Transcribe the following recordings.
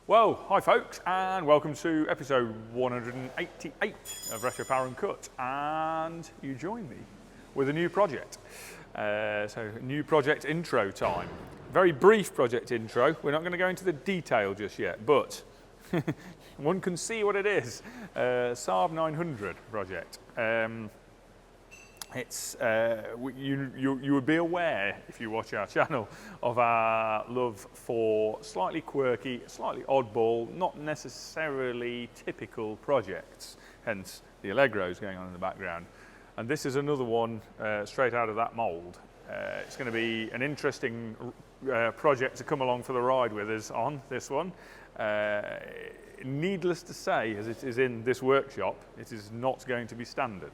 Well, hi folks, and welcome to episode 188 of Retro Power and Cut, and you join me with a new project. So, new project intro time. Very brief project intro. We're not going to go into the detail just yet, but one can see what it is. Saab 900 project. You would be aware, if you watch our channel, of our love for slightly quirky, slightly oddball, not necessarily typical projects, hence the Allegros going on in the background. And this is another one straight out of that mould. It's going to be an interesting project to come along for the ride with us on this one. Needless to say, as it is in this workshop, it is not going to be standard.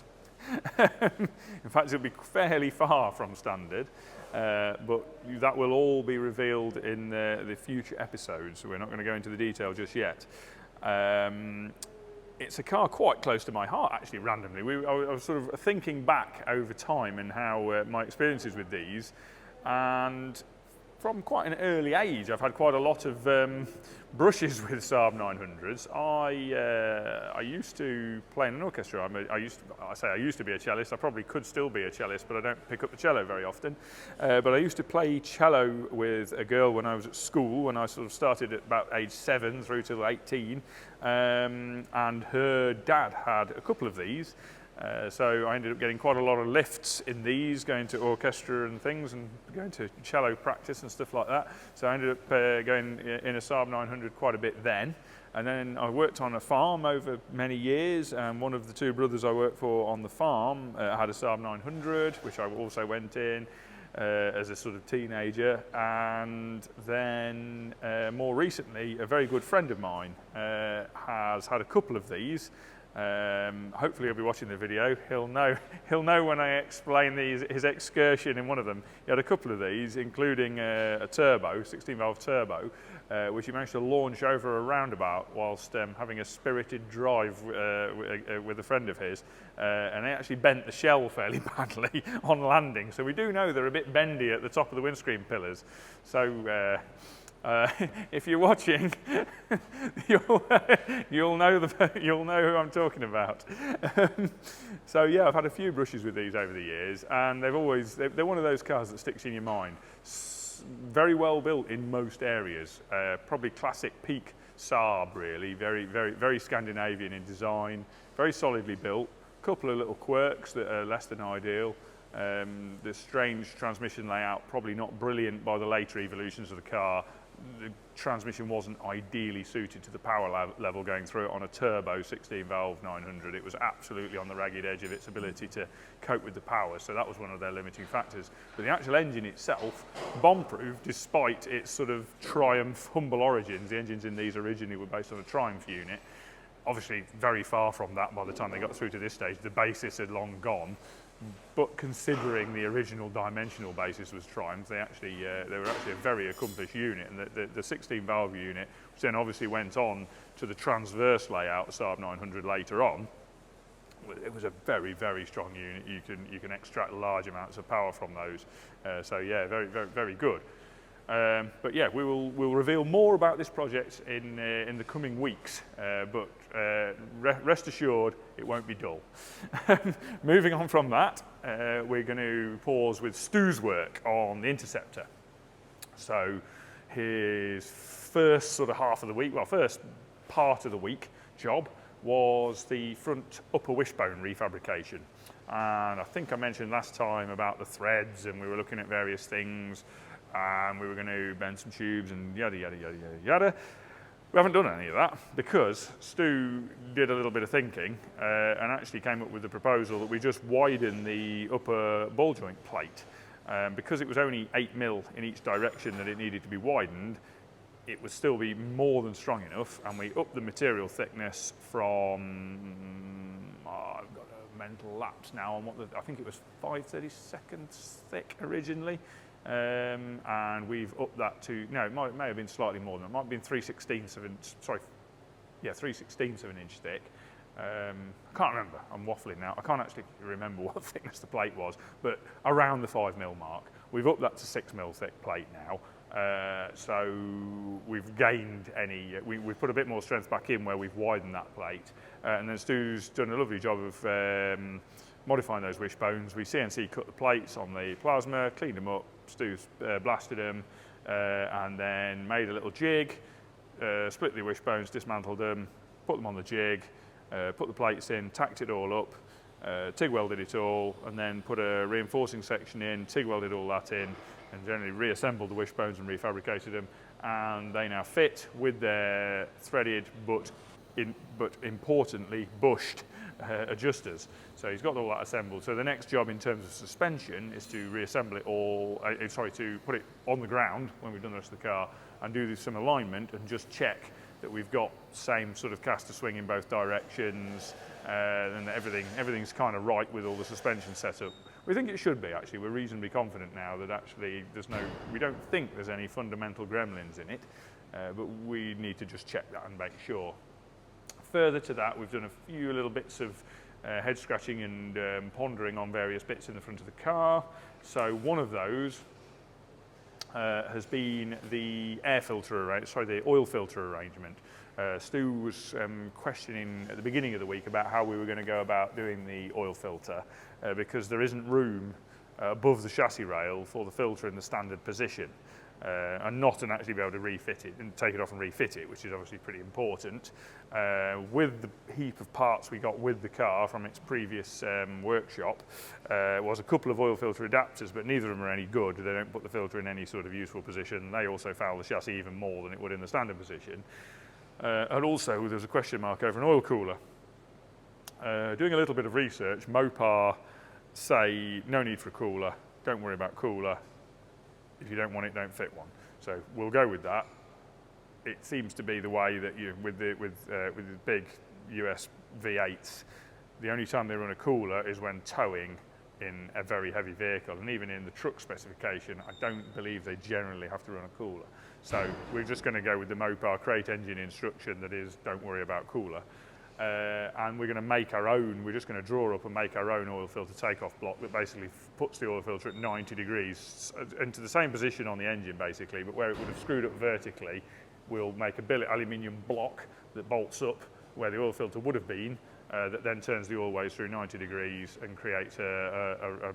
In fact, it'll be fairly far from standard, but that will all be revealed in the future episodes, so we're not going to go into the detail just yet. It's a car quite close to my heart, actually, randomly. I was sort of thinking back over time and how my experiences with these, and from quite an early age, I've had quite a lot of brushes with Saab 900s. I used to play in an orchestra. I used to be a cellist. I probably could still be a cellist, but I don't pick up the cello very often. But I used to play cello with a girl when I was at school, when I sort of started at about age 7 through till 18. And her dad had a couple of these. So I ended up getting quite a lot of lifts in these, going to orchestra and things, and going to cello practice and stuff like that. So I ended up going in a Saab 900 quite a bit then. And then I worked on a farm over many years, and one of the two brothers I worked for on the farm had a Saab 900, which I also went in as a sort of teenager. And then more recently, a very good friend of mine has had a couple of these. Hopefully he'll be watching the video. He'll know when I explain his excursion in one of them. He had a couple of these, including a turbo, 16-valve turbo, which he managed to launch over a roundabout whilst having a spirited drive with a friend of his, and he actually bent the shell fairly badly on landing. So we do know they're a bit bendy at the top of the windscreen pillars. So if you're watching, you'll know who I'm talking about. So yeah, I've had a few brushes with these over the years, and they're one of those cars that sticks in your mind. Very well built in most areas. Probably classic peak Saab, really. Very Scandinavian in design. Very solidly built. A couple of little quirks that are less than ideal. The strange transmission layout, probably not brilliant by the later evolutions of the car. The transmission wasn't ideally suited to the power level going through it on a turbo 16-valve 900. It was absolutely on the ragged edge of its ability to cope with the power, so that was one of their limiting factors. But the actual engine itself, bomb-proof, despite its sort of Triumph humble origins. The engines in these originally were based on a Triumph unit. Obviously very far from that by the time they got through to this stage. The basis had long gone. But considering the original dimensional basis was Triumph, they were actually a very accomplished unit, and the 16-valve unit, which then obviously went on to the transverse layout of Saab 900 later on, it was a very strong unit. You can extract large amounts of power from those. So yeah, very good. But yeah, we'll reveal more about this project in the coming weeks. But rest assured, it won't be dull. Moving on from that, we're going to pause with Stu's work on the Interceptor. So his first sort of half of the week, well, first part of the week job was the front upper wishbone refabrication. And I think I mentioned last time about the threads, and we were looking at various things. And we were going to bend some tubes and yada. We haven't done any of that because Stu did a little bit of thinking and actually came up with the proposal that we just widen the upper ball joint plate. Because it was only 8mm in each direction that it needed to be widened, it would still be more than strong enough, and we upped the material thickness from, I've got a mental lapse now on I think it was 5/32 thick originally. And we've upped that to, no, it may have been slightly more than that. It might have been 3/16 of an inch thick. I can't remember, I'm waffling now. I can't actually remember what thickness the plate was, but around the 5mm mark. We've upped that to 6mm thick plate now. So we've gained we've put a bit more strength back in where we've widened that plate. And then Stu's done a lovely job of modifying those wishbones. We CNC cut the plates on the plasma, cleaned them up, Stu's blasted them, and then made a little jig, split the wishbones, dismantled them, put them on the jig, put the plates in, tacked it all up, TIG welded it all, and then put a reinforcing section in, TIG welded all that in, and generally reassembled the wishbones and refabricated them, and they now fit with their threaded but importantly bushed adjusters. So he's got all that assembled. So the next job in terms of suspension is to reassemble it all, to put it on the ground when we've done the rest of the car and do some alignment and just check that we've got same sort of caster swing in both directions, and that everything's kind of right with all the suspension setup. We think it should be, actually. We're reasonably confident now that actually we don't think there's any fundamental gremlins in it, but we need to just check that and make sure. Further to that, we've done a few little bits of head scratching and pondering on various bits in the front of the car. So one of those has been the the oil filter arrangement. Stu was questioning at the beginning of the week about how we were going to go about doing the oil filter because there isn't room above the chassis rail for the filter in the standard position. And not to actually be able to refit it and take it off and refit it, which is obviously pretty important. With the heap of parts we got with the car from its previous workshop was a couple of oil filter adapters, but neither of them are any good. They don't put the filter in any sort of useful position. They also foul the chassis even more than it would in the standard position. And also there's a question mark over an oil cooler. Doing a little bit of research, Mopar say no need for a cooler, don't worry about cooler. If you don't want it, don't fit one. So we'll go with that. It seems to be the way that with the big US V8s, the only time they run a cooler is when towing in a very heavy vehicle, and even in the truck specification, I don't believe they generally have to run a cooler. So we're just going to go with the Mopar crate engine instruction that is, don't worry about cooler. And we're going to make our own, we're just going to draw up and make our own oil filter takeoff block that basically puts the oil filter at 90 degrees into the same position on the engine basically, but where it would have screwed up vertically, we'll make a billet aluminium block that bolts up where the oil filter would have been, that then turns the oil ways through 90 degrees and creates a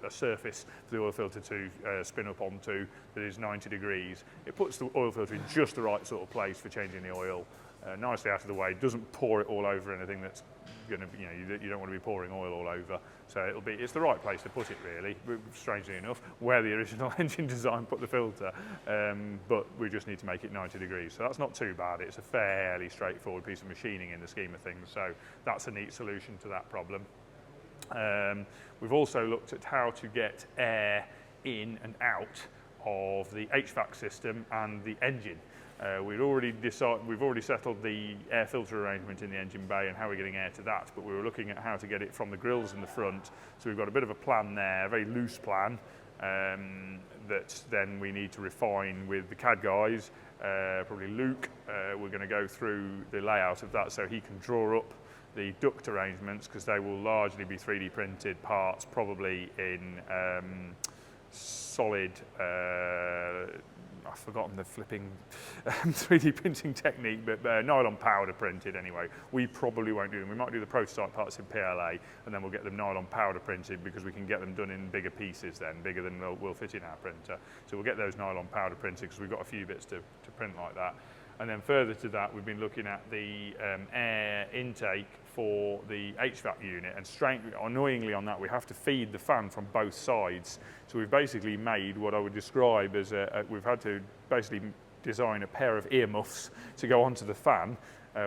surface for the oil filter to spin up onto that is 90 degrees. It puts the oil filter in just the right sort of place for changing the oil. Nicely out of the way, doesn't pour it all over anything that's going to be, you don't want to be pouring oil all over. So it's the right place to put it really, strangely enough, where the original engine design put the filter, but we just need to make it 90 degrees. So that's not too bad. It's a fairly straightforward piece of machining in the scheme of things. So that's a neat solution to that problem. We've also looked at how to get air in and out of the HVAC system and the engine. We've already settled the air filter arrangement in the engine bay and how we're getting air to that, but we were looking at how to get it from the grills in the front. So we've got a bit of a plan there, a very loose plan, that then we need to refine with the CAD guys, probably Luke. We're going to go through the layout of that so he can draw up the duct arrangements, because they will largely be 3D printed parts, probably in solid, I've forgotten the flipping 3D printing technique, but nylon powder printed anyway. We probably won't do them. We might do the prototype parts in PLA, and then we'll get them nylon powder printed because we can get them done in bigger pieces then, bigger than will fit in our printer. So we'll get those nylon powder printed because we've got a few bits to print like that. And then further to that, we've been looking at the air intake for the HVAC unit, and annoyingly on that, we have to feed the fan from both sides. So we've basically made what I would describe as we've had to basically design a pair of earmuffs to go onto the fan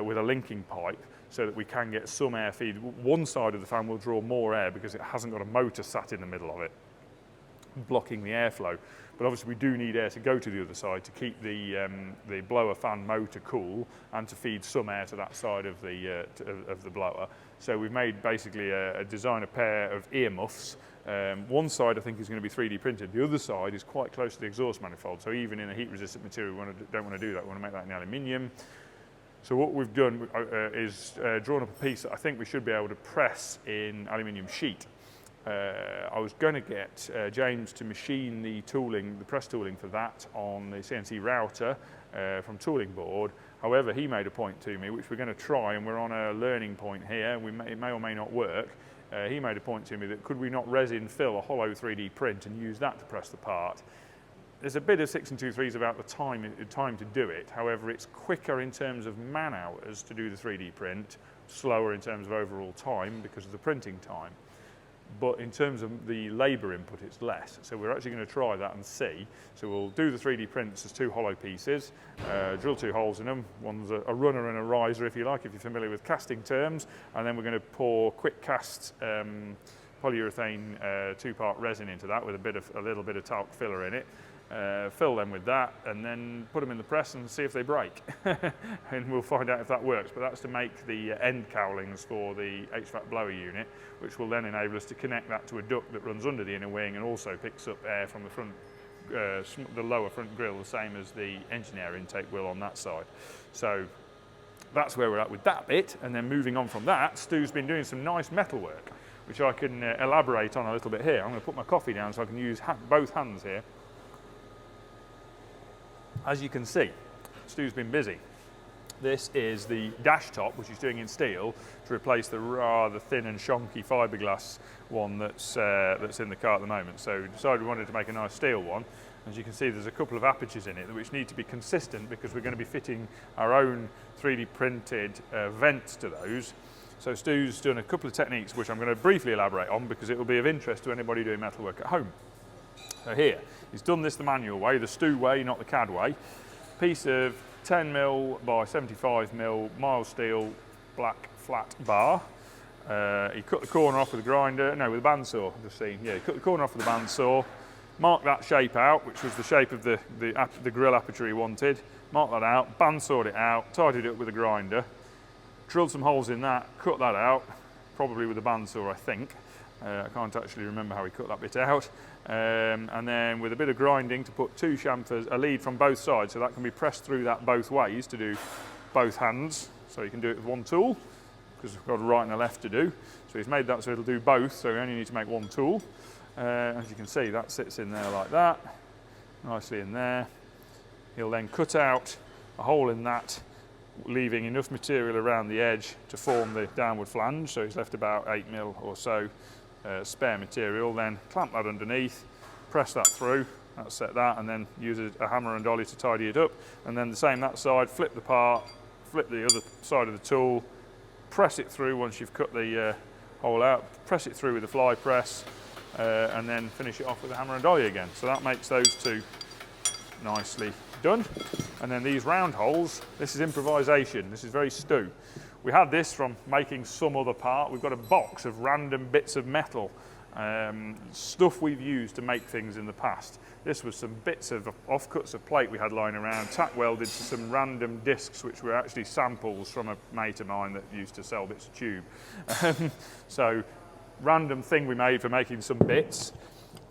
with a linking pipe so that we can get some air feed. One side of the fan will draw more air because it hasn't got a motor sat in the middle of it, blocking the airflow. But obviously we do need air to go to the other side to keep the blower fan motor cool and to feed some air to that side of the blower. So we've made basically a pair of earmuffs. One side I think is going to be 3D printed. The other side is quite close to the exhaust manifold. So even in a heat resistant material, we don't want to do that. We want to make that in aluminium. So what we've done is drawn up a piece that I think we should be able to press in aluminium sheet. I was going to get James to machine the tooling, the press tooling for that on the CNC router from tooling board. However, he made a point to me, which we're going to try, and we're on a learning point here. It may or may not work. He made a point to me that could we not resin fill a hollow 3D print and use that to press the part. There's a bit of 6 2/3 about the time to do it. However, it's quicker in terms of man hours to do the 3D print, slower in terms of overall time because of the printing time. But in terms of the labour input, it's less. So we're actually going to try that and see. So we'll do the 3D prints as 2 hollow pieces, drill 2 holes in them. One's a runner and a riser, if you like, if you're familiar with casting terms. And then we're going to pour quick cast polyurethane 2-part resin into that with a little bit of talc filler in it. Fill them with that and then put them in the press and see if they break. And we'll find out if that works. But that's to make the end cowlings for the HVAC blower unit, which will then enable us to connect that to a duct that runs under the inner wing and also picks up air from the front, the lower front grille, the same as the engine air intake will on that side. So that's where we're at with that bit. And then moving on from that, Stu's been doing some nice metal work, which I can elaborate on a little bit here. I'm going to put my coffee down so I can use both hands here. As you can see, Stu's been busy. This is the dash top, which he's doing in steel, to replace the rather thin and shonky fiberglass one that's in the car at the moment. So we decided we wanted to make a nice steel one. As you can see, there's a couple of apertures in it which need to be consistent because we're going to be fitting our own 3D printed vents to those. So Stu's done a couple of techniques which I'm going to briefly elaborate on because it will be of interest to anybody doing metalwork at home. So here, he's done this the manual way, the Stu way, not the CAD way. Piece of 10mm by 75mm mild steel black flat bar. He cut the corner off with a grinder, no, with a bandsaw, I've just seen. Yeah, he cut the corner off with a bandsaw, marked that shape out, which was the shape of the grill aperture he wanted. Marked that out, bandsawed it out, tidied it up with a grinder, drilled some holes in that, cut that out, probably with a bandsaw, I think. I can't actually remember how he cut that bit out. And then with a bit of grinding to put 2 chamfers, a lead from both sides, so that can be pressed through that both ways to do both hands. So you can do it with one tool, because we've got a right and a left to do. So he's made that so it'll do both, so we only need to make one tool. As you can see, that sits in there like that, nicely in there. He'll then cut out a hole in that, leaving enough material around the edge to form the downward flange. So he's left about 8mm or so spare material, then clamp that underneath, press that through, that's set that, and then use a hammer and dolly to tidy it up. And then the same that side, flip the part, flip the other side of the tool, press it through once you've cut the hole out, press it through with a fly press, and then finish it off with a hammer and dolly again. So that makes those 2 nicely done. And then these round holes, this is improvisation, this is very Stu. We had this from making some other part. We've got a box of random bits of metal, stuff we've used to make things in the past. This was some bits of offcuts of plate we had lying around, tack welded to some random discs which were actually samples from a mate of mine that used to sell bits of tube. So random thing we made for making some bits.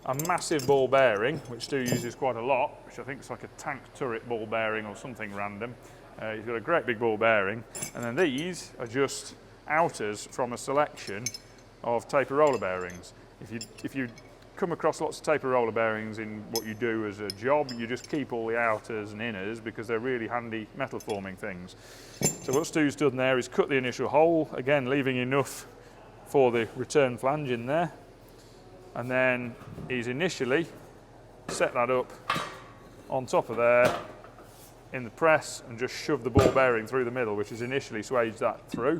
A massive ball bearing, which Stu uses quite a lot, which I think is like a tank turret ball bearing or something random. He's got a great big ball bearing, and then these are just outers from a selection of taper roller bearings. If you come across lots of taper roller bearings in what you do as a job, you just keep all the outers and inners because they're really handy metal forming things. So what Stu's done there is cut the initial hole, again leaving enough for the return flange in there, and then he's initially set that up on top of there in the press and just shove the ball bearing through the middle, which has initially swaged that through,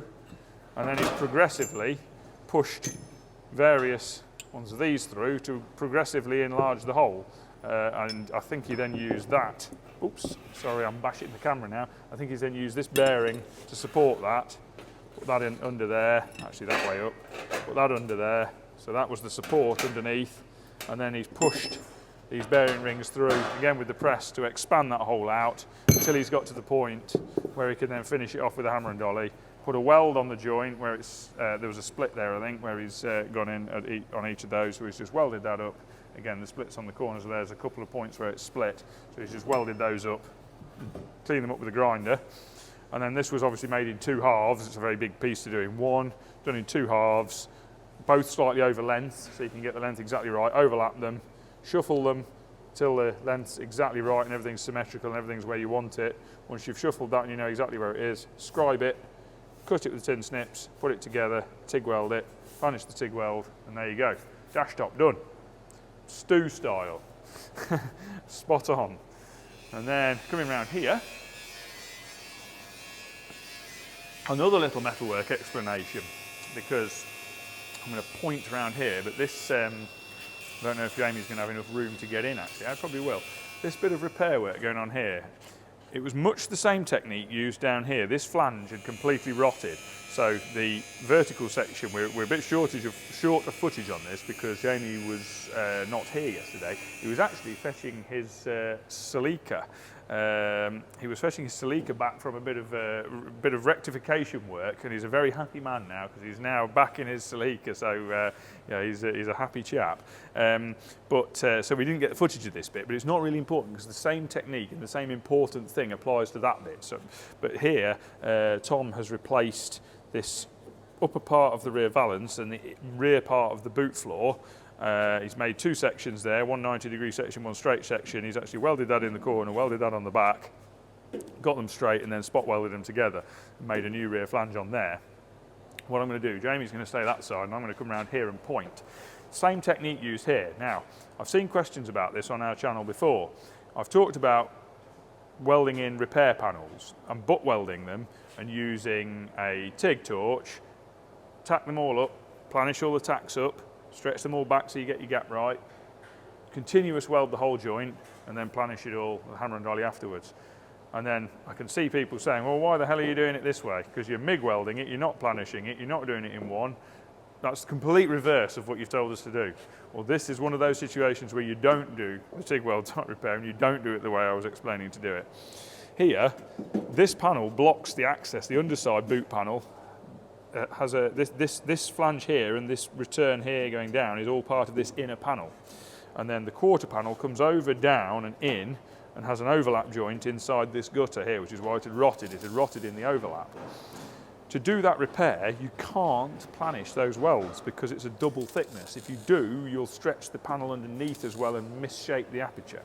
and then he's progressively pushed various ones of these through to progressively enlarge the hole. And I think he then used that, oops, sorry, I'm bashing the camera now. I think he's then used this bearing to support that, put that in under there, actually that way up, put that under there, so that was the support underneath, and then he's pushed these bearing rings through, again with the press, to expand that hole out until he's got to the point where he can then finish it off with a hammer and dolly, put a weld on the joint where it's, there was a split there I think, where he's gone in on each of those, so he's just welded that up. Again, the splits on the corners, there's a couple of points where it's split, so he's just welded those up, clean them up with a grinder. And then this was obviously made in 2 halves, it's a very big piece to do in one, done in 2 halves, both slightly over length, so you can get the length exactly right, overlap them, shuffle them till the length's exactly right and everything's symmetrical and everything's where you want it. Once you've shuffled that and you know exactly where it is, scribe it, cut it with tin snips, put it together, TIG weld it, finish the TIG weld, and there you go. Dash top done. Stew style. Spot on. And then coming around here, another little metalwork explanation, because I'm going to point around here, but this, I don't know if Jamie's going to have enough room to get in actually, I probably will. This bit of repair work going on here, it was much the same technique used down here. This flange had completely rotted, so the vertical section, we're a bit short of footage on this because Jamie was not here yesterday. He was actually fetching his Celica. He was fetching his Celica back from a bit of rectification work, and he's a very happy man now because he's now back in his Celica. So yeah, he's a happy chap. So we didn't get the footage of this bit, but it's not really important because the same technique and the same important thing applies to that bit. So, but here, Tom has replaced this upper part of the rear valance and the rear part of the boot floor. He's made two sections there, one 90-degree section, one straight section. He's actually welded that in the corner, welded that on the back, got them straight and then spot welded them together and made a new rear flange on there. What I'm going to do, Jamie's going to stay that side and I'm going to come around here and point. Same technique used here. Now, I've seen questions about this on our channel before. I've talked about welding in repair panels and butt welding them and using a TIG torch, tack them all up, planish all the tacks up, stretch them all back so you get your gap right, continuous weld the whole joint, and then planish it all with hammer and dolly afterwards. And then I can see people saying, well, why the hell are you doing it this way? Because you're MIG welding it, you're not planishing it, you're not doing it in one. That's the complete reverse of what you've told us to do. Well, this is one of those situations where you don't do the TIG weld type repair and you don't do it the way I was explaining to do it. Here, this panel blocks the access, the underside boot panel has this flange here and this return here going down is all part of this inner panel. And then the quarter panel comes over, down and in and has an overlap joint inside this gutter here, which is why it had rotted. It had rotted in the overlap. To do that repair, you can't planish those welds because it's a double thickness. If you do, you'll stretch the panel underneath as well and misshape the aperture.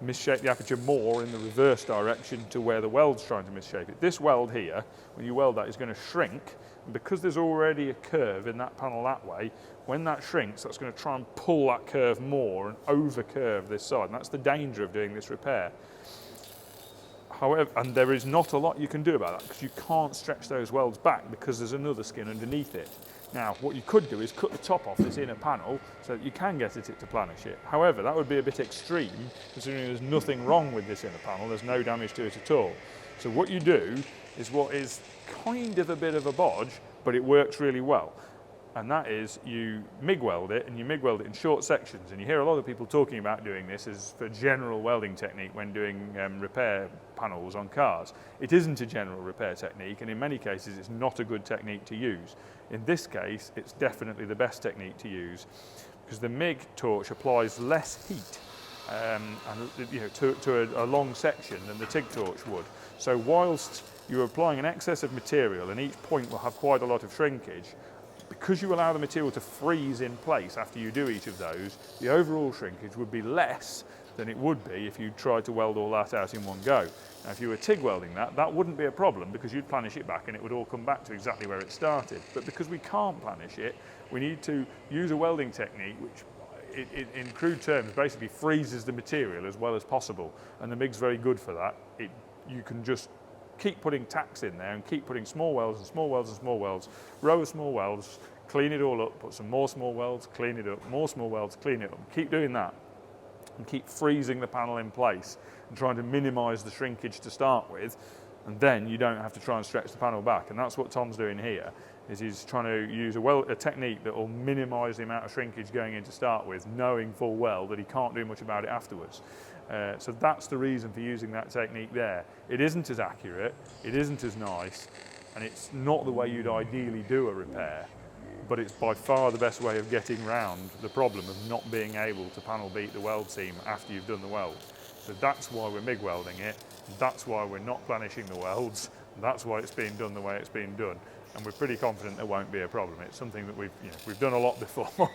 Misshape the aperture more in the reverse direction to where the weld's trying to misshape it. This weld here, when you weld that, is going to shrink. And because there's already a curve in that panel that way, when that shrinks, that's going to try and pull that curve more and over-curve this side. And that's the danger of doing this repair. However, and there is not a lot you can do about that because you can't stretch those welds back because there's another skin underneath it. Now, what you could do is cut the top off this inner panel so that you can get at it to planish it. However, that would be a bit extreme considering there's nothing wrong with this inner panel, there's no damage to it at all. So what you do is what is kind of a bit of a bodge, but it works really well. And that is you MIG weld it, and you MIG weld it in short sections. And you hear a lot of people talking about doing this as for general welding technique when doing repair panels on cars. It isn't a general repair technique, and in many cases it's not a good technique to use. In this case, it's definitely the best technique to use because the MIG torch applies less heat to a long section than the TIG torch would. So whilst you're applying an excess of material and each point will have quite a lot of shrinkage, because you allow the material to freeze in place after you do each of those, the overall shrinkage would be less than it would be if you tried to weld all that out in one go. Now, if you were TIG welding that, that wouldn't be a problem because you'd planish it back and it would all come back to exactly where it started. But because we can't planish it, we need to use a welding technique which, in crude terms, basically freezes the material as well as possible. And the MIG's very good for that. You can just keep putting tacks in there and keep putting small welds and small welds and small welds, row of small welds, clean it all up, put some more small welds, clean it up, more small welds, clean it up. Keep doing that and keep freezing the panel in place and trying to minimise the shrinkage to start with, and then you don't have to try and stretch the panel back. And that's what Tom's doing here, is he's trying to use a technique that will minimise the amount of shrinkage going in to start with, knowing full well that he can't do much about it afterwards. So that's the reason for using that technique there. It isn't as accurate, it isn't as nice, and it's not the way you'd ideally do a repair, but it's by far the best way of getting round the problem of not being able to panel beat the weld seam after you've done the weld. So that's why we're MIG welding it, that's why we're not planishing the welds, that's why it's being done the way it's being done. and we're pretty confident there won't be a problem. It's something that we've done a lot before.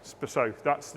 So that's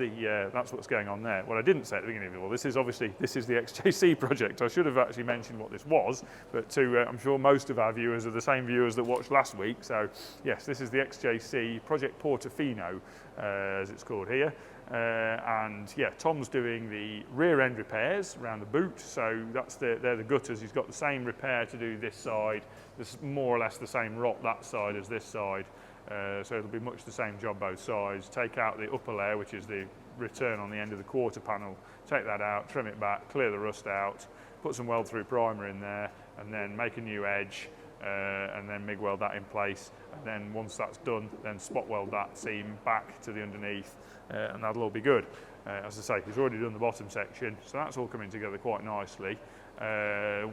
what's going on there. What I didn't say at the beginning of it all, this is the XJC project. I should have actually mentioned what this was, but I'm sure most of our viewers are the same viewers that watched last week. So yes, this is the XJC Project Portofino, as it's called here. And yeah, Tom's doing the rear end repairs around the boot, so they're the gutters. He's got the same repair to do this side. There's more or less the same rot that side as this side, so it'll be much the same job both sides. Take out the upper layer, which is the return on the end of the quarter panel, take that out, trim it back, clear the rust out, put some weld through primer in there, and then make a new edge, and then MIG weld that in place. And then once that's done, then spot weld that seam back to the underneath, and that'll all be good. As I say, he's already done the bottom section, so that's all coming together quite nicely.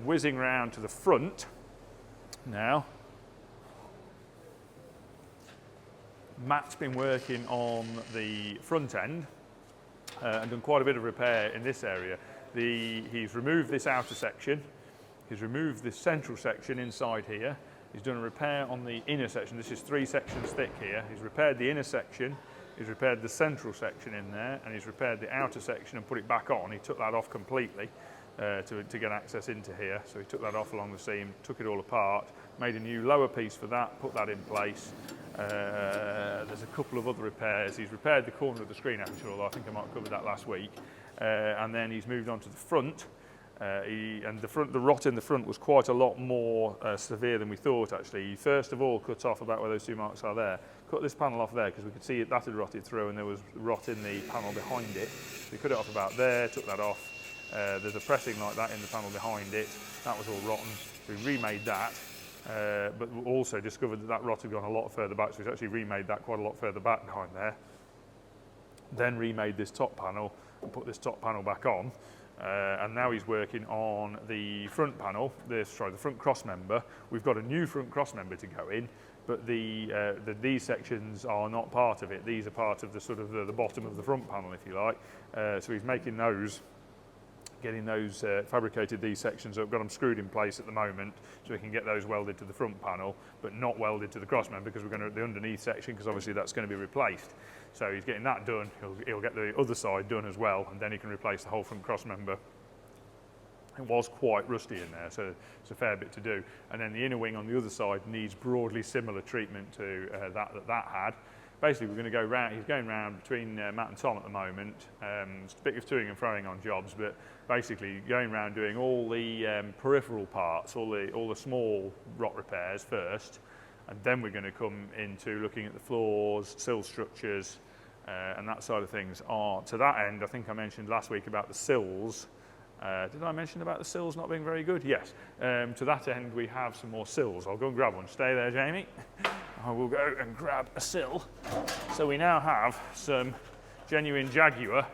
Whizzing round to the front now. Matt's been working on the front end and done quite a bit of repair in this area. He's removed this outer section, he's removed this central section inside here, he's done a repair on the inner section. This is 3 sections thick here. He's repaired the inner section, he's repaired the central section in there, and he's repaired the outer section and put it back on. He took that off completely to get access into here. So he took that off along the seam, took it all apart, made a new lower piece for that, put that in place. There's a couple of other repairs. He's repaired the corner of the screen actually, although I think I might have covered that last week. And then he's moved on to the front. The rot in the front was quite a lot more severe than we thought actually. He first of all cut off about where those 2 marks are there. Cut this panel off there because we could see that had rotted through and there was rot in the panel behind it. So he cut it off about there, took that off. There's a pressing like that in the panel behind it. That was all rotten. So we remade that, but also discovered that rot had gone a lot further back, so we've actually remade that quite a lot further back behind there. Then remade this top panel and put this top panel back on. And now he's working on the front panel, the front cross member. We've got a new front cross member to go in, but these sections are not part of it. These are part of the bottom of the front panel, if you like. So he's making those, getting those fabricated, these sections. I've got them screwed in place at the moment, so we can get those welded to the front panel, but not welded to the cross member because we're going to the underneath section, because obviously that's going to be replaced. So he's getting that done. He'll get the other side done as well, and then he can replace the whole front cross member. It was quite rusty in there, so it's a fair bit to do. And then the inner wing on the other side needs broadly similar treatment to that had. Basically, we're going to go round. He's going round between Matt and Tom at the moment. It's a bit of toing and throwing on jobs, but basically going around doing all the peripheral parts, all the small rot repairs first, and then we're going to come into looking at the floors, sill structures, and that side of things. To that end, I think I mentioned last week about the sills. Did I mention about the sills not being very good? Yes. To that end, we have some more sills. I'll go and grab one. Stay there, Jamie. I will go and grab a sill. So we now have some genuine Jaguar.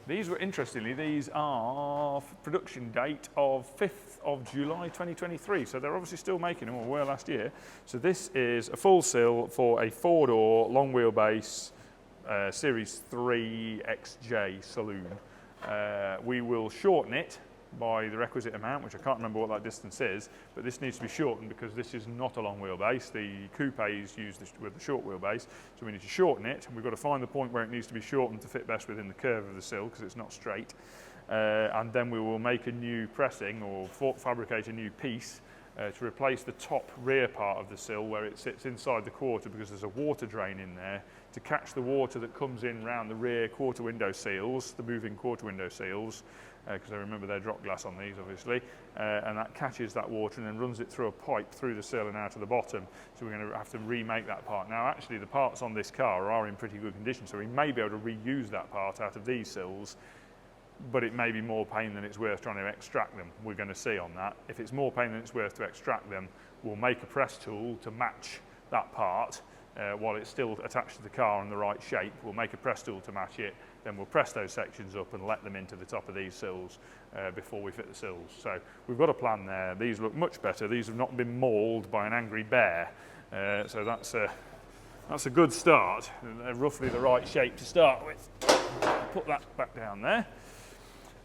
Interestingly, these are production date of 5th of July 2023. So they're obviously still making them, or were last year. So this is a full sill for a 4-door long wheelbase Series 3 XJ saloon. We will shorten it by the requisite amount, which I can't remember what that distance is, but this needs to be shortened because this is not a long wheelbase. The coupe is used with the short wheelbase, so we need to shorten it, and we've got to find the point where it needs to be shortened to fit best within the curve of the sill because it's not straight. And then we will make a new pressing or fabricate a new piece to replace the top rear part of the sill where it sits inside the quarter, because there's a water drain in there to catch the water that comes in around the rear quarter window seals, the moving quarter window seals, because I remember they're drop glass on these obviously, and that catches that water and then runs it through a pipe through the sill and out of the bottom. So we're going to have to remake that part. Now actually the parts on this car are in pretty good condition, so we may be able to reuse that part out of these sills, but it may be more pain than it's worth trying to extract them. We're going to see on that. If it's more pain than it's worth to extract them, we'll make a press tool to match that part while it's still attached to the car in the right shape. We'll make a press tool to match it, then we'll press those sections up and let them into the top of these sills before we fit the sills. So we've got a plan there. These look much better. These have not been mauled by an angry bear, so that's a good start. They're roughly the right shape to start with. Put that back down there.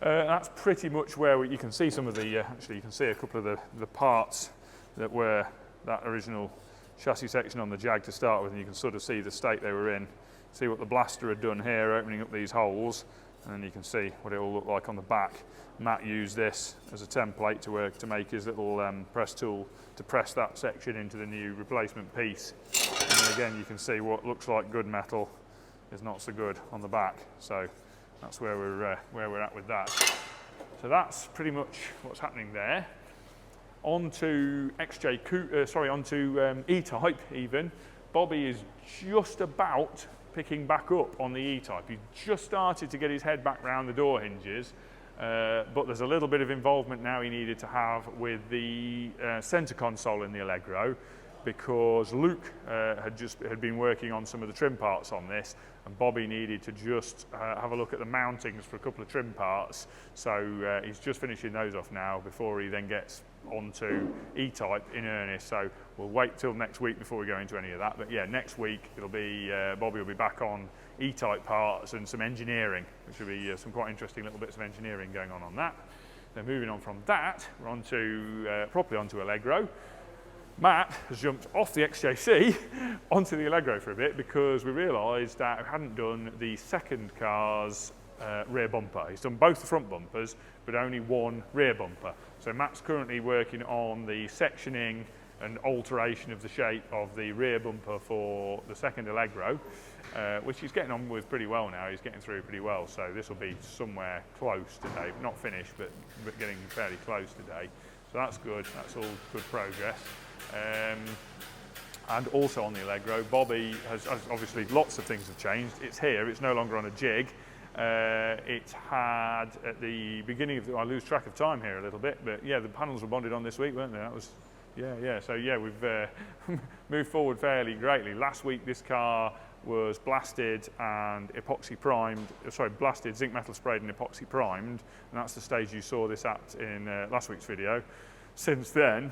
That's pretty much where you can see some of the, actually you can see a couple of the parts that were that original chassis section on the Jag to start with, and you can sort of see the state they were in. See what the blaster had done here, opening up these holes, and then you can see what it will look like on the back. Matt used this as a template to make his little press tool to press that section into the new replacement piece. And then again, you can see what looks like good metal is not so good on the back. So that's where we're at with that. So that's pretty much what's happening there. On to E-Type even. Bobby is just about picking back up on the E-Type. He just started to get his head back round the door hinges, but there's a little bit of involvement now he needed to have with the centre console in the Allegro, because Luke had been working on some of the trim parts on this, and Bobby needed to just have a look at the mountings for a couple of trim parts. So he's just finishing those off now before he then gets onto E-Type in earnest. So we'll wait till next week before we go into any of that. But yeah, next week it'll be Bobby will be back on E-Type parts and some engineering, which will be some quite interesting little bits of engineering going on that. Then moving on from that, we're on to properly onto Allegro. Matt has jumped off the XJC onto the Allegro for a bit because we realised that we hadn't done the second car's rear bumper. He's done both the front bumpers, but only one rear bumper. So Matt's currently working on the sectioning and alteration of the shape of the rear bumper for the second Allegro, which he's getting on with pretty well now. He's getting through pretty well. So this will be somewhere close today, not finished, but getting fairly close today. So that's good. That's all good progress. And also on the Allegro, Bobby has obviously lots of things have changed. It's here, it's no longer on a jig. It had at the beginning of I lose track of time here a little bit, but yeah, the panels were bonded on this week, weren't they? That was, yeah. So yeah, we've moved forward fairly greatly. Last week this car was blasted and epoxy primed, blasted, zinc metal sprayed and epoxy primed, and that's the stage you saw this at in last week's video. Since then,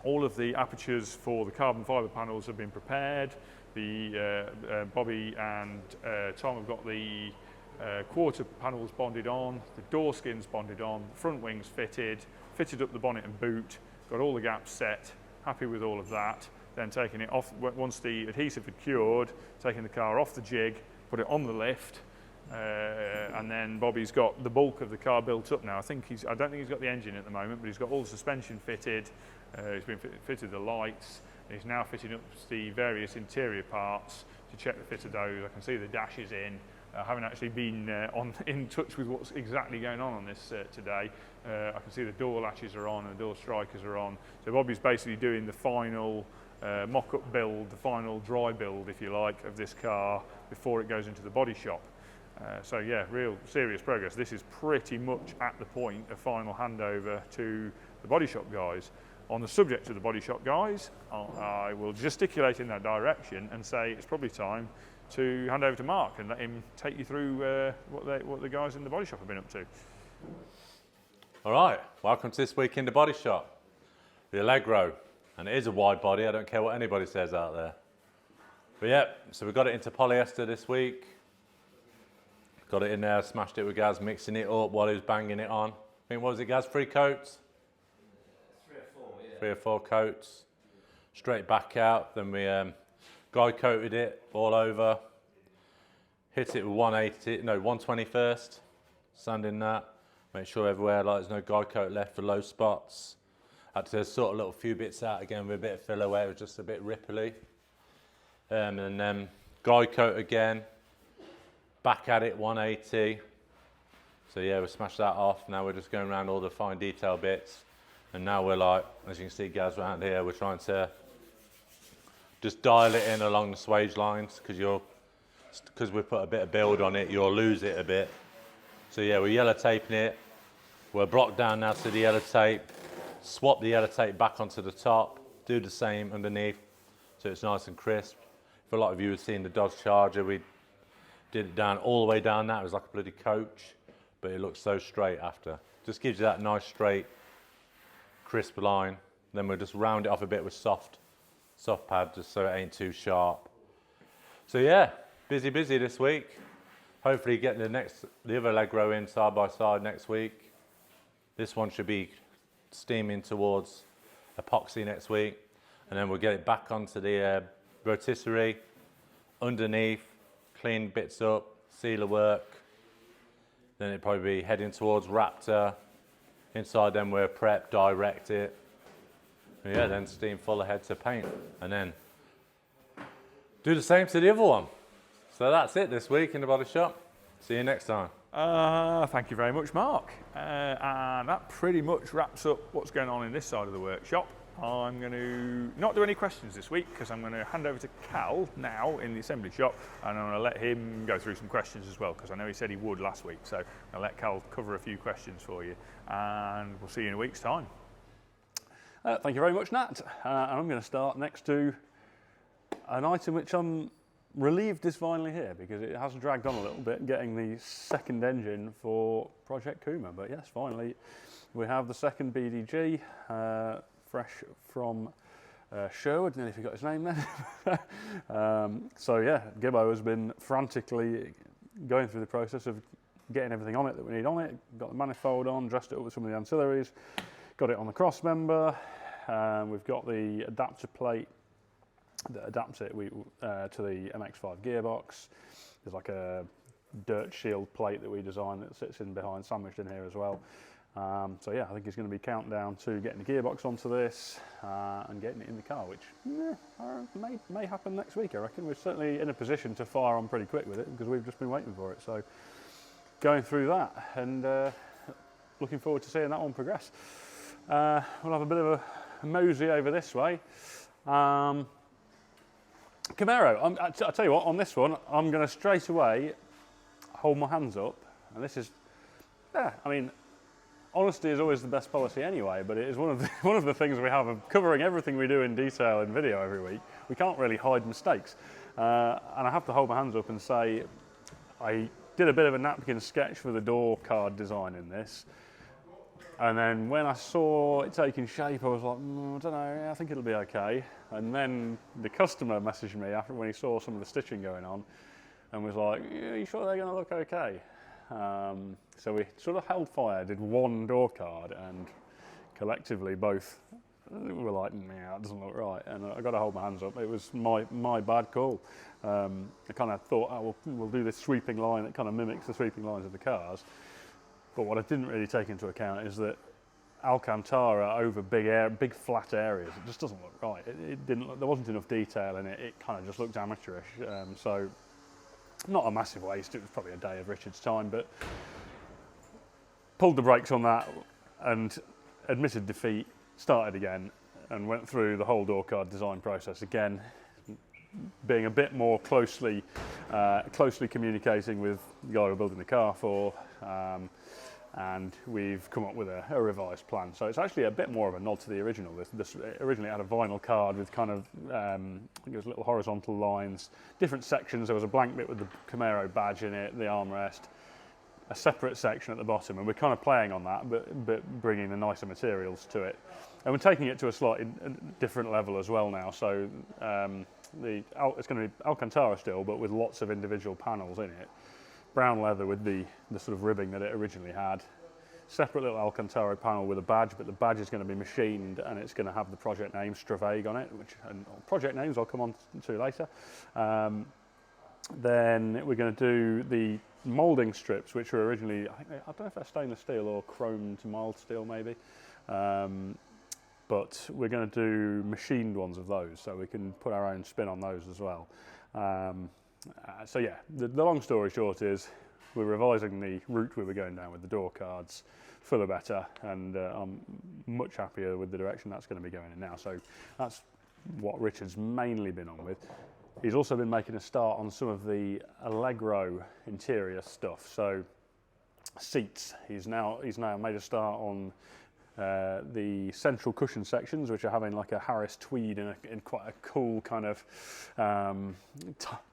all of the apertures for the carbon fibre panels have been prepared. Bobby and Tom have got the quarter panels bonded on, the door skins bonded on, the front wings fitted up the bonnet and boot, got all the gaps set, happy with all of that. Then taking it off, once the adhesive had cured, taking the car off the jig, put it on the lift, and then Bobby's got the bulk of the car built up now. I don't think he's got the engine at the moment, but he's got all the suspension fitted. He's been fitted the lights. He's now fitting up the various interior parts to check the fit of those. I can see the dashes in. I haven't actually been in touch with what's exactly going on this today. I can see the door latches are on and the door strikers are on. So Bobby's basically doing the final mock-up build, the final dry build, if you like, of this car before it goes into the body shop. So yeah, real serious progress. This is pretty much at the point of final handover to the body shop guys. On the subject of the body shop guys, I will gesticulate in that direction and say it's probably time to hand over to Mark and let him take you through what the guys in the body shop have been up to. All right, welcome to this week in the body shop. The Allegro, and it is a wide body, I don't care what anybody says out there. But yeah, so we got it into polyester this week. Got it in there, smashed it with Gaz, mixing it up while he was banging it on. I think, what was it, Gaz, 3 coats? 3 or 4 coats. Straight back out, then we guy coated it all over. Hit it with 120 first. Sanding that. Make sure everywhere like there's no guy coat left for low spots. Had to sort a little few bits out again with a bit of filler where it was just a bit ripply. And then guy coat again. Back at it 180. So yeah, we smashed that off. Now we're just going around all the fine detail bits. And now we're like, as you can see Gaz around here, we're trying to just dial it in along the swage lines because we put a bit of build on it, you'll lose it a bit. So yeah, we're yellow taping it. We're blocked down now to the yellow tape. Swap the yellow tape back onto the top. Do the same underneath so it's nice and crisp. For a lot of you have seen the Dodge Charger, we did it down all the way down that. It was like a bloody coach, but it looks so straight after. Just gives you that nice straight crisp line. Then we'll just round it off a bit with soft pad just so it ain't too sharp. So yeah, busy this week. Hopefully get the other Allegro in side by side next week. This one should be steaming towards epoxy next week. and then we'll get it back onto the rotisserie, underneath, clean bits up, sealer work. Then it'd probably be heading towards Raptor. Inside then we'll prep, direct it. And yeah, then steam full ahead to paint. And then do the same to the other one. So that's it this week in the body shop. See you next time. Thank you very much, Mark. And that pretty much wraps up what's going on in this side of the workshop. I'm going to not do any questions this week because I'm going to hand over to Cal now in the assembly shop, and I'm going to let him go through some questions as well because I know he said he would last week. So I'll let Cal cover a few questions for you, and we'll see you in a week's time. Thank you very much, Nat. And I'm going to start next to an item which I'm relieved is finally here because it has dragged on a little bit getting the second engine for Project Kuma. But yes, finally we have the second BDG, fresh from Sherwood. Nearly forgot his name then. So yeah, Gibbo has been frantically going through the process of getting everything on it that we need on it. Got the manifold on, dressed it up with some of the ancillaries, got it on the cross member. We've got the adapter plate that adapts it to the MX-5 gearbox. There's like a dirt shield plate that we designed that sits in behind, sandwiched in here as well. So yeah, I think it's going to be countdown to getting the gearbox onto this and getting it in the car, which may happen next week, I reckon. We're certainly in a position to fire on pretty quick with it because we've just been waiting for it. So going through that and looking forward to seeing that one progress. We'll have a bit of a mosey over this way. Camaro, I'll tell you what, on this one, I'm going to straight away hold my hands up. And this is, yeah, I mean, honesty is always the best policy anyway, but it is one of the things we have of covering everything we do in detail in video every week. We can't really hide mistakes. And I have to hold my hands up and say, I did a bit of a napkin sketch for the door card design in this. And then when I saw it taking shape, I was like, I don't know, I think it'll be okay. And then the customer messaged me after when he saw some of the stitching going on and was like, are you sure they're going to look okay? So we sort of held fire, did one door card, and collectively both were like, nah, that doesn't look right. And I got to hold my hands up. It was my bad call. I kind of thought, oh, we'll do this sweeping line that kind of mimics the sweeping lines of the cars. But what I didn't really take into account is that Alcantara over big flat areas, it just doesn't look right. It didn't. There wasn't enough detail in it. It kind of just looked amateurish. So not a massive waste. It was probably a day of Richard's time, but pulled the brakes on that and admitted defeat. Started again and went through the whole door card design process again, being a bit more closely communicating with the guy we're building the car for. And we've come up with a revised plan. So it's actually a bit more of a nod to the original. This originally had a vinyl card with kind of, I think it was little horizontal lines, different sections. There was a blank bit with the Camaro badge in it, the armrest, a separate section at the bottom, and we're kind of playing on that, but bringing the nicer materials to it. And we're taking it to a slightly different level as well now. So it's going to be Alcantara still, but with lots of individual panels in it. Brown leather with the sort of ribbing that it originally had. Separate little Alcantara panel with a badge, but the badge is going to be machined and it's going to have the project name Stravage on it, and project names I'll come on to later. Then we're going to do the moulding strips, which were originally, I don't know if they're stainless steel or chrome to mild steel maybe. But we're going to do machined ones of those, so we can put our own spin on those as well. So yeah, the long story short is we're revising the route we were going down with the door cards for the better, and I'm much happier with the direction that's going to be going in now. So that's what Richard's mainly been on with. He's also been making a start on some of the Allegro interior stuff. So seats, he's now made a start on the central cushion sections, which are having like a Harris tweed in quite a cool kind of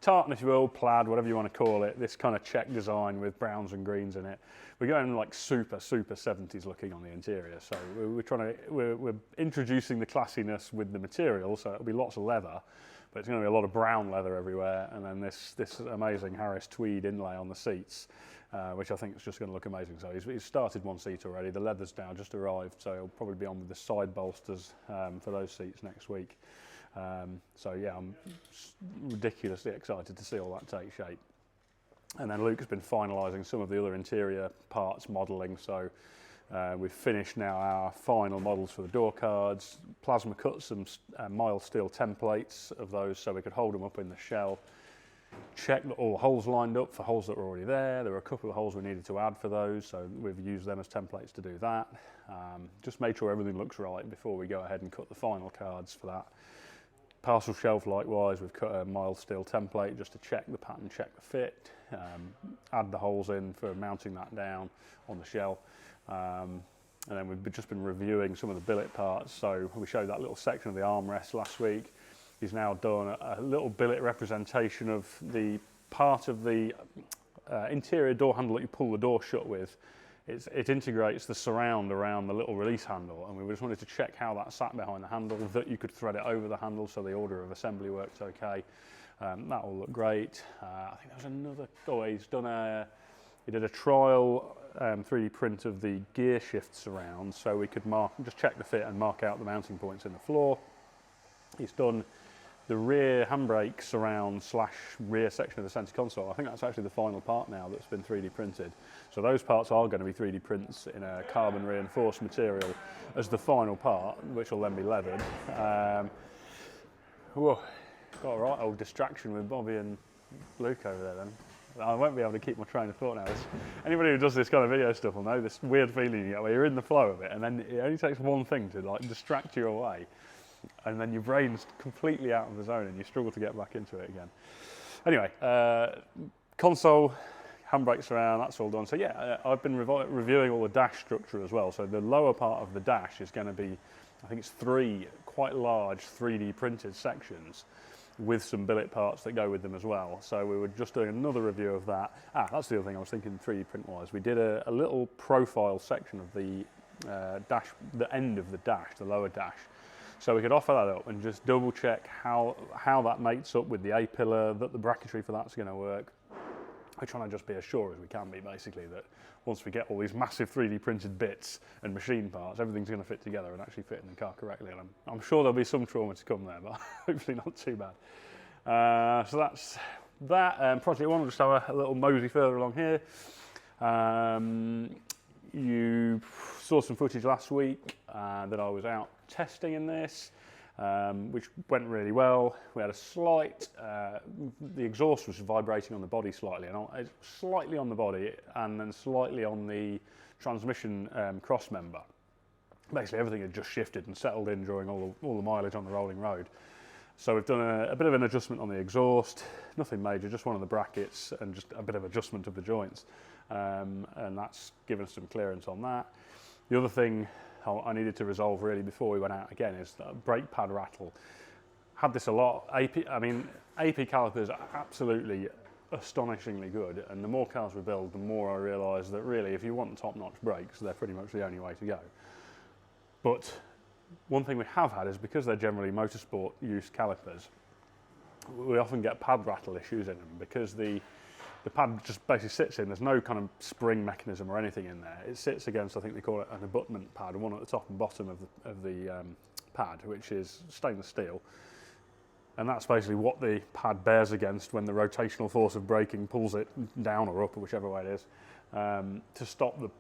tartan, if you will, plaid, whatever you want to call it. This kind of check design with browns and greens in it. We're going like super 70s looking on the interior. So we're introducing the classiness with the material. So it'll be lots of leather, but it's going to be a lot of brown leather everywhere, and then this amazing Harris tweed inlay on the seats. Which I think is just going to look amazing. So he's started one seat already. The leather's now just arrived, so he'll probably be on with the side bolsters for those seats next week. So yeah, I'm ridiculously excited to see all that take shape. And then Luke's been finalising some of the other interior parts modelling, so we've finished now our final models for the door cards, plasma cut some mild steel templates of those so we could hold them up in the shell, check that all the holes lined up for holes that were already there. There were a couple of holes we needed to add for those, so we've used them as templates to do that. Just made sure everything looks right before we go ahead and cut the final cards for that. Parcel shelf likewise, we've cut a mild steel template just to check the pattern, check the fit, add the holes in for mounting that down on the shell. And then we've just been reviewing some of the billet parts. So we showed that little section of the armrest last week. He's now done a little billet representation of the part of the interior door handle that you pull the door shut with. It integrates the surround around the little release handle, and we just wanted to check how that sat behind the handle, that you could thread it over the handle so the order of assembly worked okay. That all looked great. I think there was another, he did a trial 3D print of the gear shift surround so we could just check the fit and mark out the mounting points in the floor. He's done the rear handbrake surround / rear section of the centre console. I think that's actually the final part now that's been 3D printed. So those parts are going to be 3D prints in a carbon reinforced material as the final part, which will then be leathered. Whoa, got a right old distraction with Bobby and Luke over there then. I won't be able to keep my train of thought now. Anybody who does this kind of video stuff will know this weird feeling you get where you're in the flow of it and then it only takes one thing to like distract you away. And then your brain's completely out of the zone and you struggle to get back into it again. Anyway, console, handbrake surround, that's all done. So yeah, I've been reviewing all the dash structure as well. So the lower part of the dash is going to be, I think it's 3 quite large 3D printed sections with some billet parts that go with them as well. So we were just doing another review of that. That's the other thing I was thinking 3D print wise. We did a little profile section of the dash, the end of the dash, the lower dash. So we could offer that up and just double check how that mates up with the A-pillar, that the bracketry for that's going to work. We're trying to just be as sure as we can be, basically, that once we get all these massive 3D printed bits and machine parts, everything's going to fit together and actually fit in the car correctly. And I'm sure there'll be some trauma to come there, but hopefully not too bad. So that's that. Project 1, we'll just have a little mosey further along here. You saw some footage last week that I was out testing in this, which went really well. We had a slight, the exhaust was vibrating on the body slightly, and slightly on the body and then slightly on the transmission cross member. Basically everything had just shifted and settled in during all the mileage on the rolling road. So we've done a bit of an adjustment on the exhaust, nothing major, just one of the brackets and just a bit of adjustment of the joints. And that's given us some clearance on that. The other thing I needed to resolve really before we went out again is the brake pad rattle. Had this a lot. AP calipers are absolutely astonishingly good, and the more cars we build, the more I realise that really if you want top-notch brakes, they're pretty much the only way to go. But one thing we have had is because they're generally motorsport use calipers, we often get pad rattle issues in them because the pad just basically sits in, there's no kind of spring mechanism or anything in there. It sits against, I think they call it an abutment pad, one at the top and bottom of the pad, which is stainless steel. And that's basically what the pad bears against when the rotational force of braking pulls it down or up, or whichever way it is, to stop the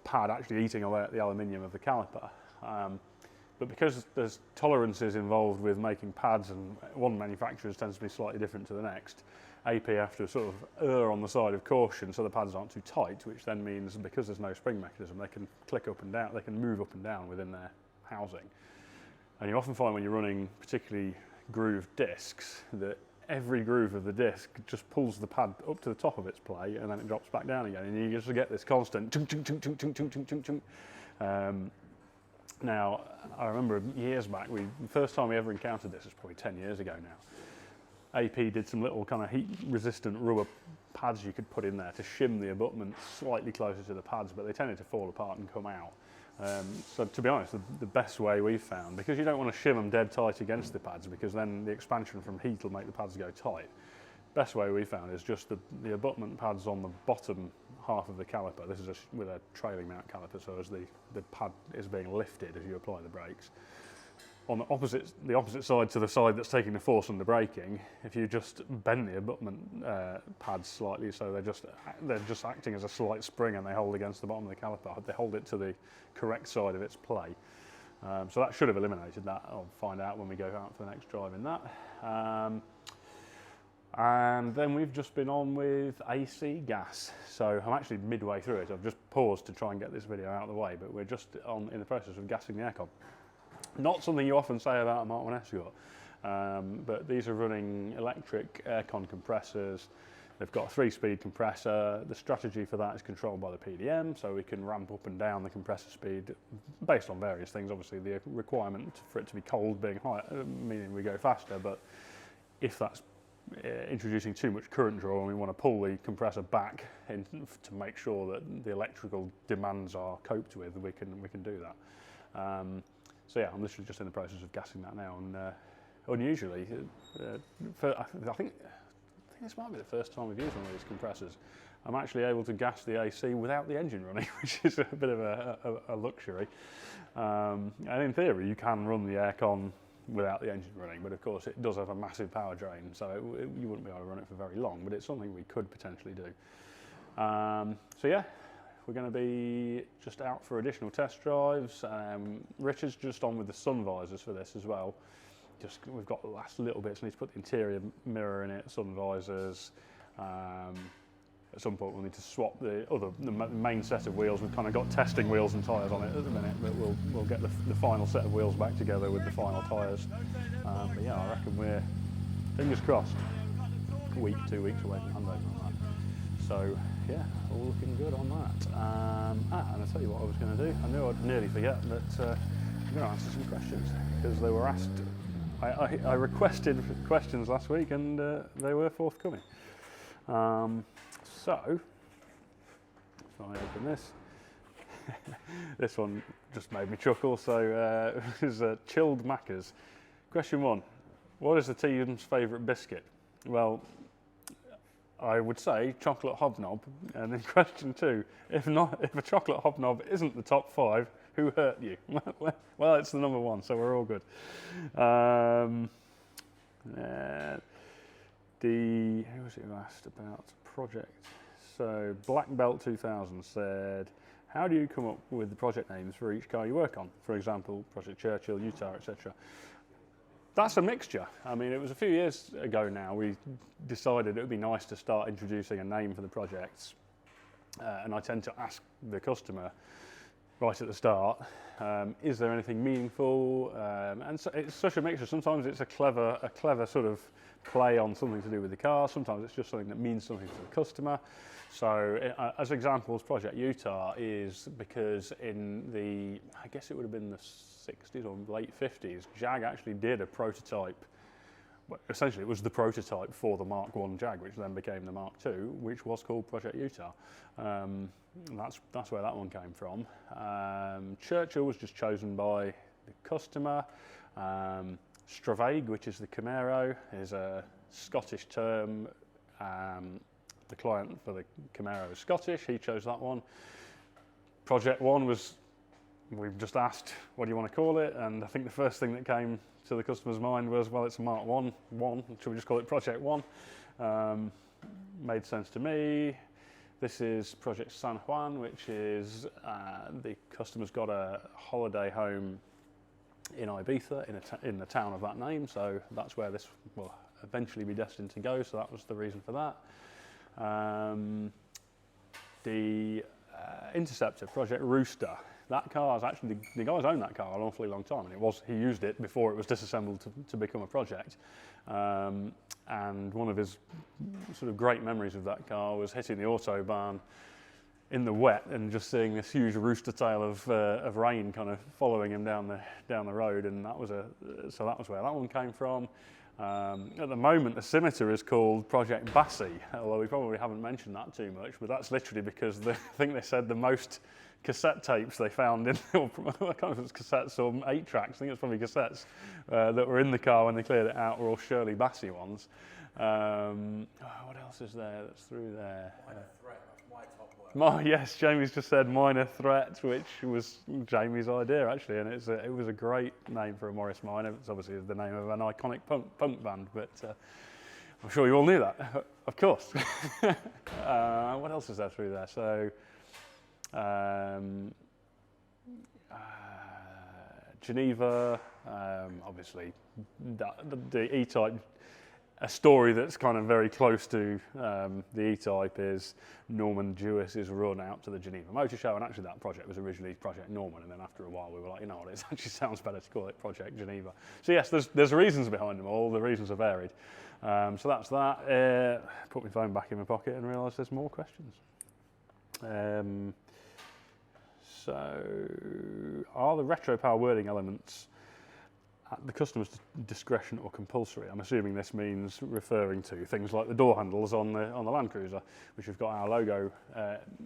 pad actually eating away at the aluminium of the caliper. But because there's tolerances involved with making pads, and one manufacturer tends to be slightly different to the next, AP have to sort of err on the side of caution so the pads aren't too tight, which then means because there's no spring mechanism, they can click up and down, they can move up and down within their housing. And you often find when you're running particularly grooved discs that every groove of the disc just pulls the pad up to the top of its play and then it drops back down again, and you just get this constant chung chung chung chung chung chung chung chung chung. Now, I remember years back, the first time we ever encountered this was probably 10 years ago now. AP did some little kind of heat-resistant rubber pads you could put in there to shim the abutment slightly closer to the pads, but they tended to fall apart and come out. So to be honest, the best way we've found, because you don't want to shim them dead tight against the pads because then the expansion from heat will make the pads go tight. Best way we found is just the abutment pads on the bottom half of the caliper. This is with a trailing mount caliper, so as the pad is being lifted as you apply the brakes. on the opposite side to the side that's taking the force under braking, if you just bend the abutment pads slightly, so they're just acting as a slight spring, and they hold against the bottom of the caliper. They hold it to the correct side of its play. So that should have eliminated that. I'll find out when we go out for the next drive in that. And then we've just been on with AC gas. So I'm actually midway through it. I've just paused to try and get this video out of the way, but we're just in the process of gassing the aircon. Not something you often say about a Mark 1 Escort, but these are running electric aircon compressors. They've got a 3-speed compressor. The strategy for that is controlled by the PDM, so we can ramp up and down the compressor speed based on various things. Obviously, the requirement for it to be cold being high, meaning we go faster, but if that's introducing too much current draw and we want to pull the compressor back to make sure that the electrical demands are coped with, we can do that. So yeah, I'm literally just in the process of gassing that now, and unusually, I think this might be the first time we've used one of these compressors. I'm actually able to gas the AC without the engine running, which is a bit of a luxury. And in theory, you can run the aircon without the engine running, but of course it does have a massive power drain, so you wouldn't be able to run it for very long, but it's something we could potentially do. So yeah, we're going to be just out for additional test drives. Richard's just on with the sun visors for this as well. We've got the last little bits. Need to put the interior mirror in it, sun visors. At some point we'll need to swap the main set of wheels. We've kind of got testing wheels and tyres on it at the minute, but we'll get the final set of wheels back together with the final tyres. But yeah, I reckon we're, fingers crossed, a week, 2 weeks away from handover on that. So yeah, all looking good on that. And I'll tell you what I was going to do. I knew I'd nearly forget, but I'm going to answer some questions, because they were asked. I requested questions last week, and they were forthcoming. So, if I open this, this one just made me chuckle. So, it was chilled Maccas. Question 1: what is the team's favourite biscuit? Well, I would say chocolate hobnob. And then question 2: if a chocolate hobnob isn't the top 5, who hurt you? Well, it's the number 1, so we're all good. Who was it who asked about project? So Black Belt 2000 said, how do you come up with the project names for each car you work on? For example, Project Churchill, Utah, etc. That's a mixture. I mean, it was a few years ago now we decided it would be nice to start introducing a name for the projects, and I tend to ask the customer right at the start, is there anything meaningful? And so it's such a mixture. Sometimes it's a clever sort of play on something to do with the car. Sometimes it's just something that means something to the customer. So as examples, Project Utah is because in the, I guess it would have been the 60s or late 50s, Jag actually did a prototype. Well, essentially, it was the prototype for the Mark 1 Jag, which then became the Mark 2, which was called Project Utah. That's where that one came from. Churchill was just chosen by the customer. Stravag, which is the Camaro, is a Scottish term. The client for the Camaro is Scottish. He chose that one. Project 1 was, we've just asked, what do you want to call it? And I think the first thing that came to the customer's mind was, well, it's a Mark 1, should we just call it Project 1? Made sense to me. This is Project San Juan, which is the customer's got a holiday home in Ibiza, in the town of that name, so that's where this will eventually be destined to go, so that was the reason for that. The Interceptor, Project Rooster, that car is actually, the guy's owned that car an awfully long time, and he used it before it was disassembled to become a project. And one of his sort of great memories of that car was hitting the Autobahn in the wet and just seeing this huge rooster tail of rain kind of following him down the road, and that was where that one came from. At the moment, the Scimitar is called Project Bassi, although we probably haven't mentioned that too much, but that's literally because I think they said the most cassette tapes they found in, I can't remember if it was cassettes or 8 tracks, I think it was probably cassettes that were in the car when they cleared it out were all Shirley Bassey ones. What else is there that's through there? Minor Threat, that's my top work. Yes, Jamie's just said Minor Threat, which was Jamie's idea actually, and it was a great name for a Morris Minor. It's obviously the name of an iconic punk band, but I'm sure you all knew that, of course. What else is there through there? So, Geneva, obviously, the E-Type. A story that's kind of very close to the E-Type is Norman Jewis's run out to the Geneva Motor Show, and actually that project was originally Project Norman, and then after a while we were like, you know what, it actually sounds better to call it Project Geneva. So yes, there's reasons behind them all, the reasons are varied. So that's that. Put my phone back in my pocket and realise there's more questions. So, are the retro power wording elements at the customer's discretion or compulsory? I'm assuming this means referring to things like the door handles on the Land Cruiser, which have got our logo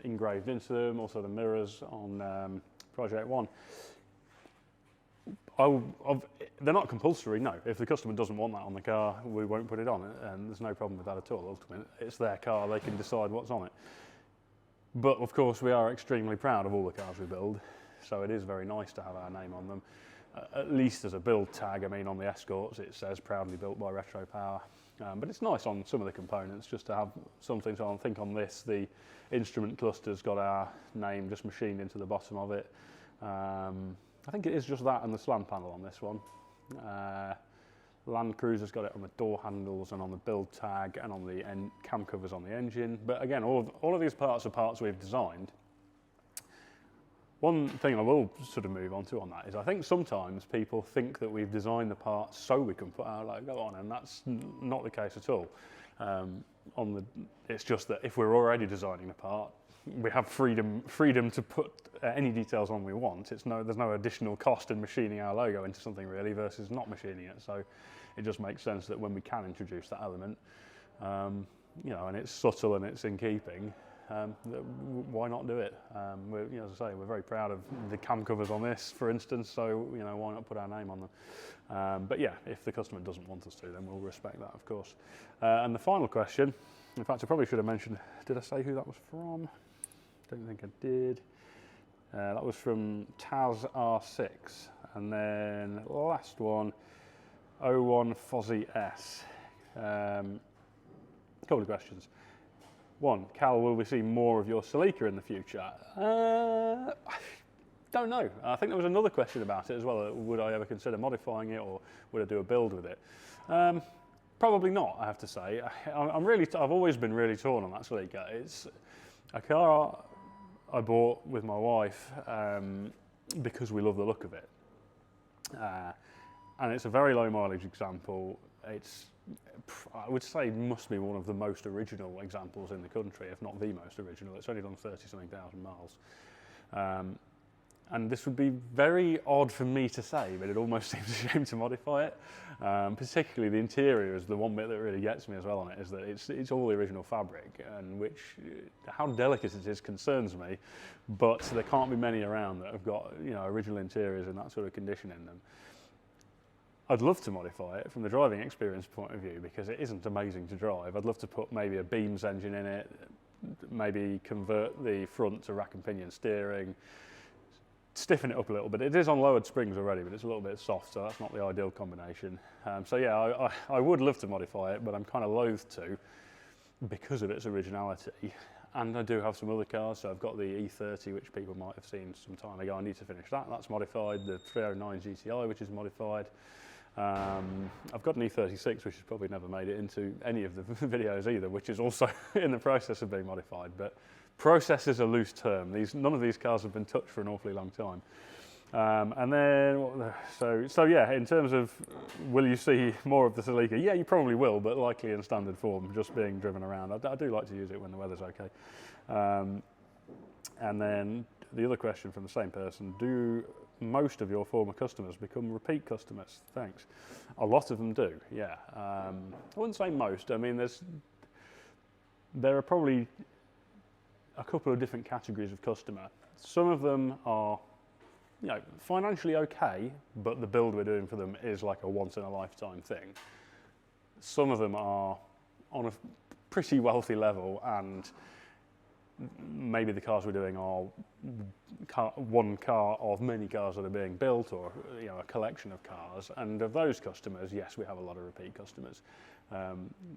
engraved into them, also the mirrors on Project One. They're not compulsory, no. If the customer doesn't want that on the car, we won't put it on it, and there's no problem with that at all. Ultimately, it's their car, they can decide what's on it. But of course, we are extremely proud of all the cars we build, so it is very nice to have our name on them. At least as a build tag. I mean, on the Escorts it says proudly built by Retro Power, but it's nice on some of the components just to have something. So I think on this, the instrument cluster's got our name just machined into the bottom of it. I think it is just that and the slam panel on this one. Land Cruiser's got it on the door handles and on the build tag and on the cam covers on the engine. But again, all of these parts are parts we've designed. One thing I will sort of move on to on that is I think sometimes people think that we've designed the parts so we can put our logo on, and that's not the case at all. It's just that if we're already designing the part, we have freedom to put any details on we want. There's no additional cost in machining our logo into something really versus not machining it. So it just makes sense that when we can introduce that element, you know, and it's subtle and it's in keeping, why not do it? You know, as I say, we're very proud of the cam covers on this, for instance. So you know, why not put our name on them? But yeah, if the customer doesn't want us to, then we'll respect that, of course. And the final question, in fact, I probably should have mentioned. Did I say who that was from? Don't think I did. That was from Taz R6, and then last one, 01 Fozzie S. A couple of questions. One, Cal, will we see more of your Celica in the future? Don't know. I think there was another question about it as well. Would I ever consider modifying it, or would I do a build with it? Probably not, I have to say. I've always been really torn on that Celica. It's a car I bought with my wife because we love the look of it. And it's a very low mileage example. I would say must be one of the most original examples in the country, if not the most original. It's only done 30-something thousand miles. And this would be very odd for me to say, but it almost seems a shame to modify it. Particularly the interior is the one bit that really gets me as well on it, is that it's all the original fabric, and which, how delicate it is concerns me, but there can't be many around that have got, you know, original interiors in that sort of condition in them. I'd love to modify it from the driving experience point of view because it isn't amazing to drive. I'd love to put maybe a Beams engine in it, maybe convert the front to rack and pinion steering, stiffen it up a little bit. It is on lowered springs already, but it's a little bit soft, so that's not the ideal combination. So yeah, I would love to modify it, but I'm kind of loath to because of its originality. And I do have some other cars, so I've got the E30, which people might have seen some time ago. I need to finish that. That's modified. The 309 GTI, which is modified. I've got an E36, which has probably never made it into any of the videos either, which is also in the process of being modified. But process is a loose term. None of these cars have been touched for an awfully long time. And then, so yeah, in terms of will you see more of the Celica? Yeah, you probably will, but likely in standard form, just being driven around. I do like to use it when the weather's okay. And then the other question from the same person, do most of your former customers become repeat customers? Thanks. A lot of them do, yeah. I wouldn't say most. I mean, there are probably a couple of different categories of customer. Some of them are, you know, financially okay, but the build we're doing for them is like a once in a lifetime thing. Some of them are on a pretty wealthy level and maybe the cars we're doing are one car of many cars that are being built, or a collection of cars. And of those customers, yes, we have a lot of repeat customers.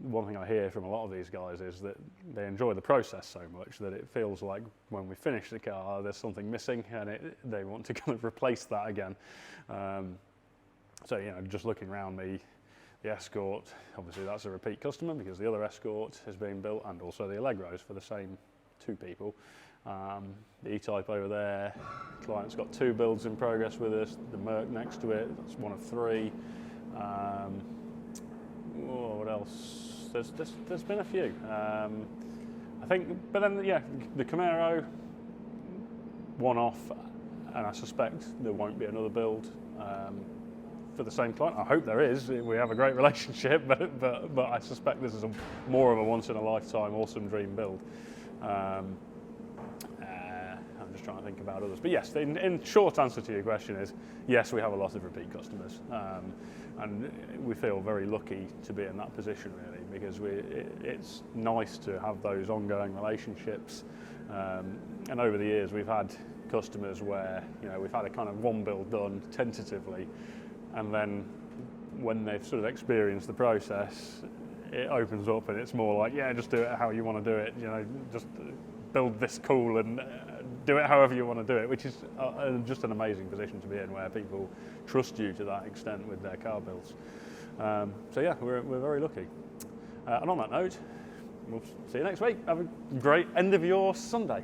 One thing I hear from a lot of these guys is that they enjoy the process so much that it feels like when we finish the car, there's something missing, and they want to kind of replace that again. So just looking around me, the Escort, obviously that's a repeat customer because the other Escort is being built, and also the Allegros for the same two people. The E-Type over there, client's got 2 builds in progress with us. The Merc next to it, that's one of 3. What else? There's been a few. I think, but then the Camaro, one off, and I suspect there won't be another build for the same client. I hope there is. We have a great relationship, but I suspect this is more of a once in a lifetime awesome dream build. I'm just trying to think about others. But yes, in short answer to your question is, yes, we have a lot of repeat customers. And we feel very lucky to be in that position, really, because it's nice to have those ongoing relationships. And over the years, we've had customers where we've had a kind of one build done tentatively, and then when they've sort of experienced the process, it opens up and it's more like, yeah, just do it how you want to do it. Just build this cool and do it however you want to do it, which is just an amazing position to be in, where people trust you to that extent with their car builds. So yeah, we're very lucky. And on that note, we'll see you next week. Have a great end of your Sunday.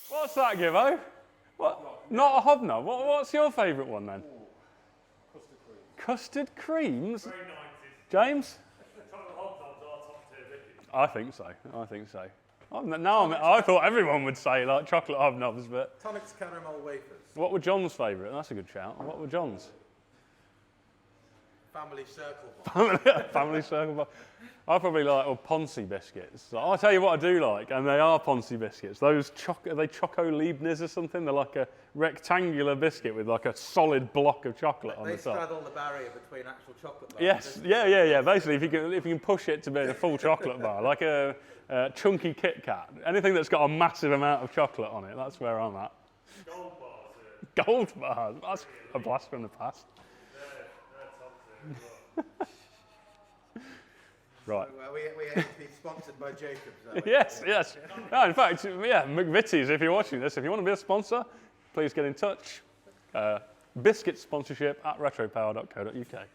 What's that, Gibbo? What? Not a hobnob. What's your favourite one then? Custard creams? Very 90s. James? Chocolate hobnobs are top tier Vicky. I think so. I thought everyone would say like chocolate hobnobs, but... Tonic's caramel wafers. What were John's favourite? That's a good shout. What were John's? Family circle bar. Family circle bar. I probably like Ponzi biscuits. I'll tell you what I do like, and they are Ponzi biscuits. Those are they Choco Liebners or something? They're like a rectangular biscuit with like a solid block of chocolate on the top. They straddle the barrier between actual chocolate bars. Yes, yeah. Basically, if you can push it to being a full chocolate bar, like a chunky Kit Kat, anything that's got a massive amount of chocolate on it, that's where I'm at. Gold bars. Gold bars. That's a blast from the past. They're top tier as well. Right. So, we aim to be sponsored by Jacobs. Yes. No, in fact, McVitie's, if you're watching this, if you want to be a sponsor, please get in touch. Biscuit sponsorship at retropower.co.uk.